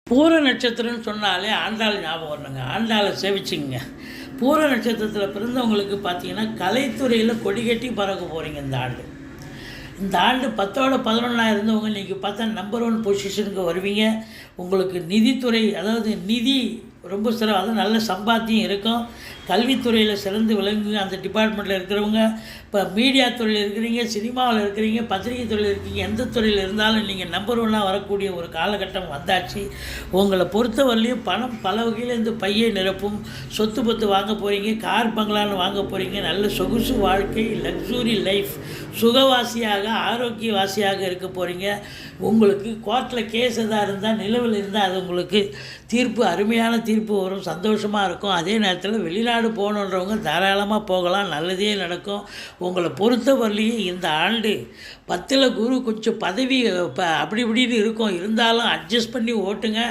பூர நட்சத்திரம்னு சொன்னாலே ஆண்டாள் ஞாபகம் வரணுங்க. ஆண்டாளை சேவிச்சுங்க. பூர நட்சத்திரத்தில் பிறந்தவங்களுக்கு பார்த்தீங்கன்னா கலைத்துறையில் கொடி கட்டி பறக்க போகிறீங்க இந்த ஆண்டு. இந்த ஆண்டு 10ஓட 11 இருந்தவங்க இன்றைக்கி பார்த்தா நம்பர் 1 பொசிஷனுக்கு வருவீங்க. உங்களுக்கு நிதித்துறை, அதாவது நிதி ரொம்ப சிறப்பு, அதுவும் நல்ல சம்பாத்தியம் இருக்கும். கல்வித்துறையில் சிறந்து விளங்குங்க. அந்த டிபார்ட்மெண்ட்டில் இருக்கிறவங்க, இப்போ மீடியா துறையில் இருக்கிறீங்க, சினிமாவில் இருக்கிறீங்க, பத்திரிகை துறையில் இருக்கீங்க, எந்த துறையில் இருந்தாலும் நீங்கள் நம்பர் 1 வரக்கூடிய ஒரு காலகட்டம் வந்தாச்சு. உங்களை பொறுத்தவரையிலையும் பணம் பல வகையில் இந்த பையை நிரப்பும். சொத்து பத்து வாங்க போகிறீங்க, கார் பங்களான்னு வாங்க போகிறீங்க. நல்ல சொகுசு வாழ்க்கை, லக்ஸுரி லைஃப், சுகவாசியாக ஆரோக்கியவாசியாக இருக்க போகிறீங்க. உங்களுக்கு கோர்ட்டில் கேஸ் எதாக இருந்தால், நிலவில் இருந்தால் அது உங்களுக்கு தீர்ப்பு, அருமையான தீர்ப்பு வரும். சந்தோஷமாக இருக்கும். அதே நேரத்தில் வெளிநாடு போகணுன்றவங்க தாராளமாக போகலாம், நல்லதே நடக்கும். உங்களை பொறுத்தவரையிலையும் இந்த ஆண்டு 10ல் குரு கொஞ்சம் பதவி அப்படி இப்படின்னு இருக்கும், இருந்தாலும் அட்ஜஸ்ட் பண்ணி ஓட்டுங்க.